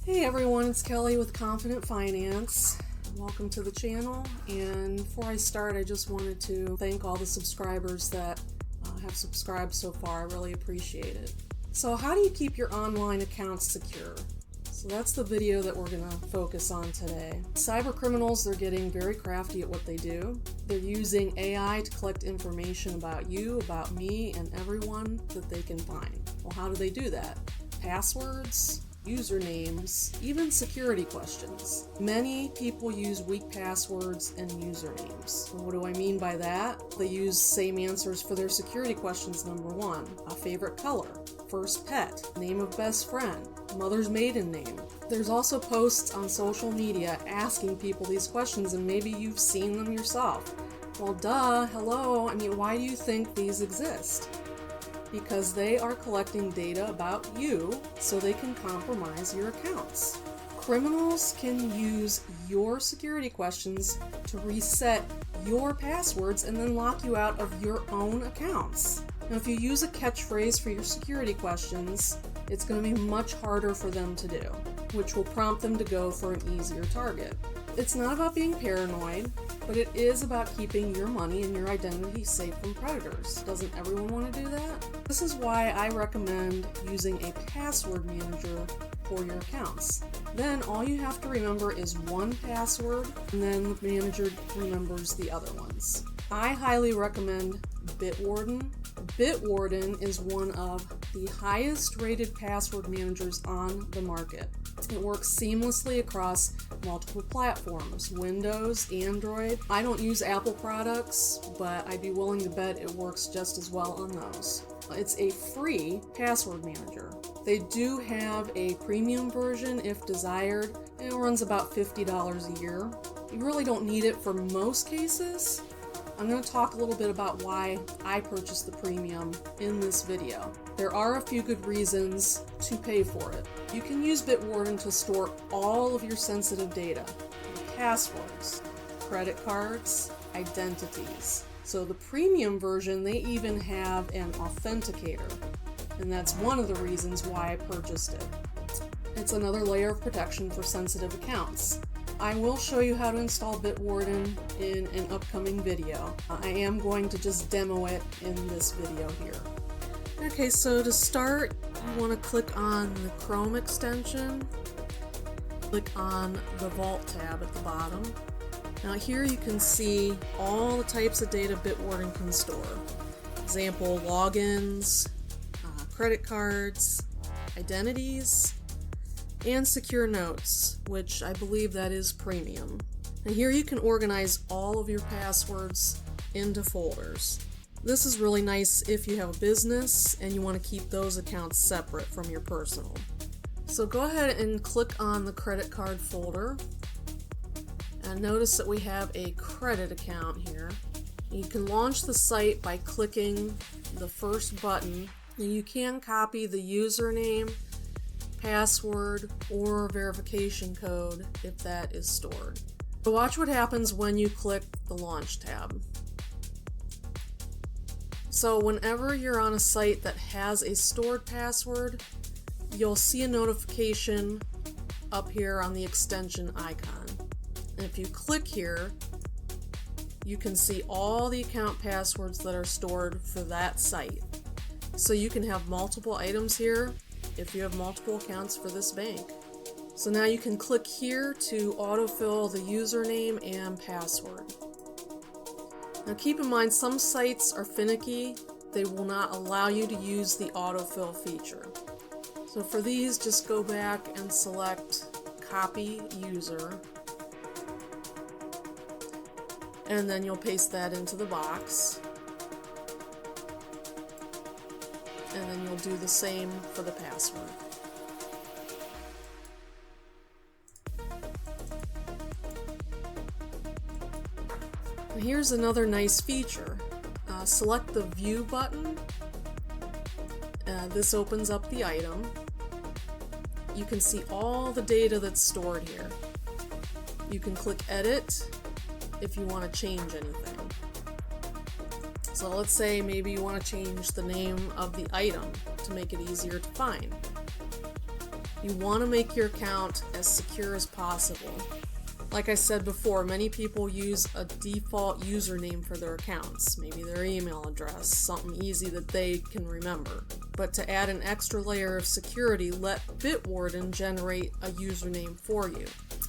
Hey everyone, it's Kelly with Confident Finance. Welcome to the channel, and before I start, I just wanted to thank all the subscribers that have subscribed so far. I really appreciate it. So how do you keep your online accounts secure? So that's the video that we're going to focus on today. Cybercriminals, they're getting very crafty at what they do. They're using AI to collect information about you, about me, and everyone that they can find. Well, how do they do that? Passwords, usernames, even security questions. Many people use weak passwords and usernames. What do I mean by that? They use same answers for their security questions. Number one, a favorite color, first pet, name of best friend, mother's maiden name. There's also posts on social media asking people these questions, and maybe you've seen them yourself. Well, duh, hello, why do you think these exist? Because they are collecting data about you so they can compromise your accounts. Criminals can use your security questions to reset your passwords and then lock you out of your own accounts. Now, if you use a catchphrase for your security questions, it's going to be much harder for them to do, which will prompt them to go for an easier target. It's not about being paranoid, but it is about keeping your money and your identity safe from predators. Doesn't everyone want to do that? This is why I recommend using a password manager for your accounts. Then all you have to remember is one password, and then the manager remembers the other ones. I highly recommend Bitwarden. Bitwarden is one of the highest rated password managers on the market. It works seamlessly across multiple platforms, Windows, Android. I don't use Apple products, but I'd be willing to bet it works just as well on those. It's a free password manager. They do have a premium version if desired, and it runs about $50 a year. You really don't need it for most cases. I'm going to talk a little bit about why I purchased the premium in this video. There are a few good reasons to pay for it. You can use Bitwarden to store all of your sensitive data, passwords, credit cards, identities. So the premium version, they even have an authenticator, and that's one of the reasons why I purchased it. It's another layer of protection for sensitive accounts. I will show you how to install Bitwarden in an upcoming video. I am going to just demo it in this video here. Okay, so to start, you want to click on the Chrome extension. Click on the Vault tab at the bottom. Now here you can see all the types of data Bitwarden can store. Example, logins, credit cards, identities, and secure notes, which I believe that is premium. And here you can organize all of your passwords into folders. This is really nice if you have a business and you want to keep those accounts separate from your personal. So go ahead and click on the credit card folder, and notice that we have a credit account here. You can launch the site by clicking the first button, and you can copy the username, password, or verification code if that is stored. So watch what happens when you click the Launch tab. So whenever you're on a site that has a stored password, you'll see a notification up here on the extension icon. And if you click here, you can see all the account passwords that are stored for that site. So you can have multiple items here if you have multiple accounts for this bank. So now you can click here to autofill the username and password. Now keep in mind, some sites are finicky. They will not allow you to use the autofill feature. So for these, just go back and select Copy User, and then you'll paste that into the box. And then you'll do the same for the password. And here's another nice feature. Select the View button. This opens up the item. You can see all the data that's stored here. You can click Edit if you want to change anything. So let's say maybe you want to change the name of the item to make it easier to find. You want to make your account as secure as possible. Like I said before, many people use a default username for their accounts, maybe their email address, something easy that they can remember. But to add an extra layer of security, let Bitwarden generate a username for you.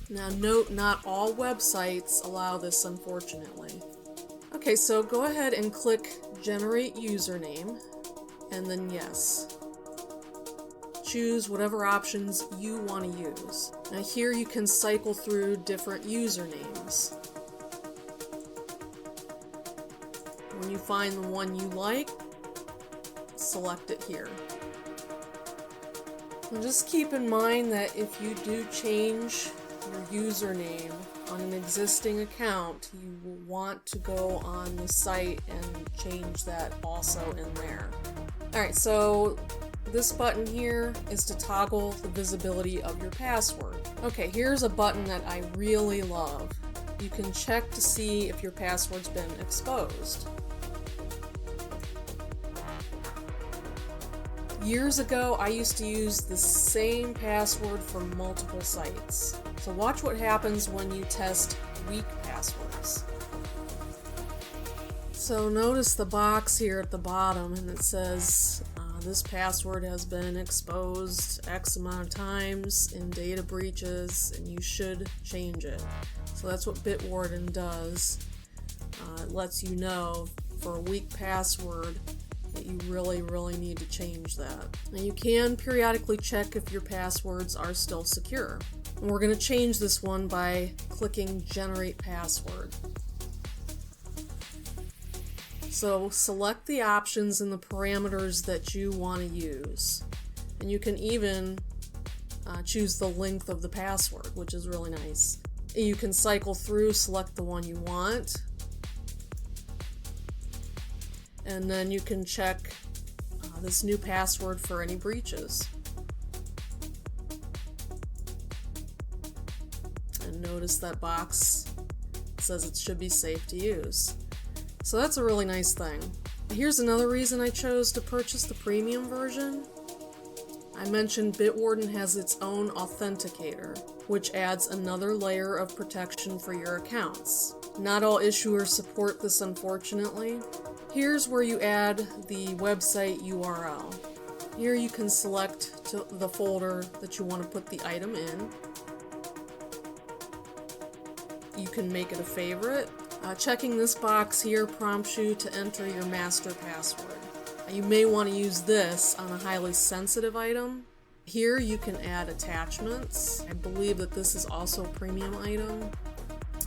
Now note, not all websites allow this, unfortunately. Okay, so go ahead and click Generate Username, and then yes. Choose whatever options you want to use. Now here you can cycle through different usernames. When you find the one you like, select it here. And just keep in mind that if you do change your username on an existing account, you will want to go on the site and change that also in there. Alright, so this button here is to toggle the visibility of your password. Okay, here's a button that I really love. You can check to see if your password's been exposed. Years ago, I used to use the same password for multiple sites. So watch what happens when you test weak passwords. So notice the box here at the bottom, and it says this password has been exposed X amount of times in data breaches, and you should change it. So that's what Bitwarden does. It lets you know for a weak password that you really need to change that. Now you can periodically check if your passwords are still secure. And we're going to change this one by clicking Generate Password. So select the options and the parameters that you want to use. And you can even choose the length of the password, which is really nice. You can cycle through, select the one you want, and then you can check this new password for any breaches. And notice that box says it should be safe to use. So that's a really nice thing. Here's another reason I chose to purchase the premium version. I mentioned Bitwarden has its own authenticator, which adds another layer of protection for your accounts. Not all issuers support this, unfortunately. Here's where you add the website URL. Here you can select the folder that you want to put the item in. You can make it a favorite. Checking this box here prompts you to enter your master password. You may want to use this on a highly sensitive item. Here you can add attachments. I believe that this is also a premium item.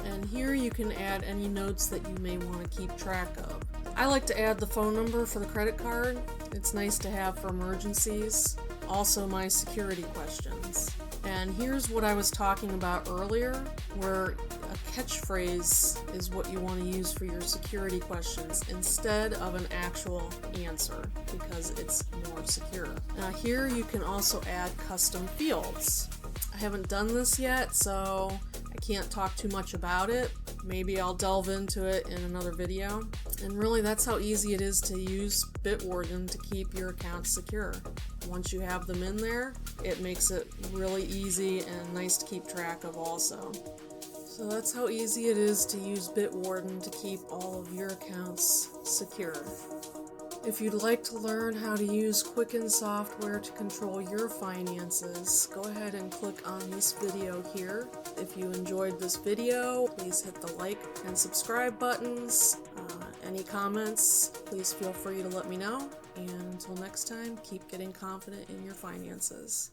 And here you can add any notes that you may want to keep track of. I like to add the phone number for the credit card. It's nice to have for emergencies. Also my security questions. And here's what I was talking about earlier, where a catchphrase is what you want to use for your security questions instead of an actual answer, because it's more secure. Now here you can also add custom fields. I haven't done this yet, so I can't talk too much about it. Maybe I'll delve into it in another video. And really, that's how easy it is to use Bitwarden to keep your accounts secure. Once you have them in there, it makes it really easy and nice to keep track of also. So that's how easy it is to use Bitwarden to keep all of your accounts secure. If you'd like to learn how to use Quicken software to control your finances, go ahead and click on this video here. If you enjoyed this video, please hit the like and subscribe buttons. Any comments, please feel free to let me know. And until next time, keep getting confident in your finances.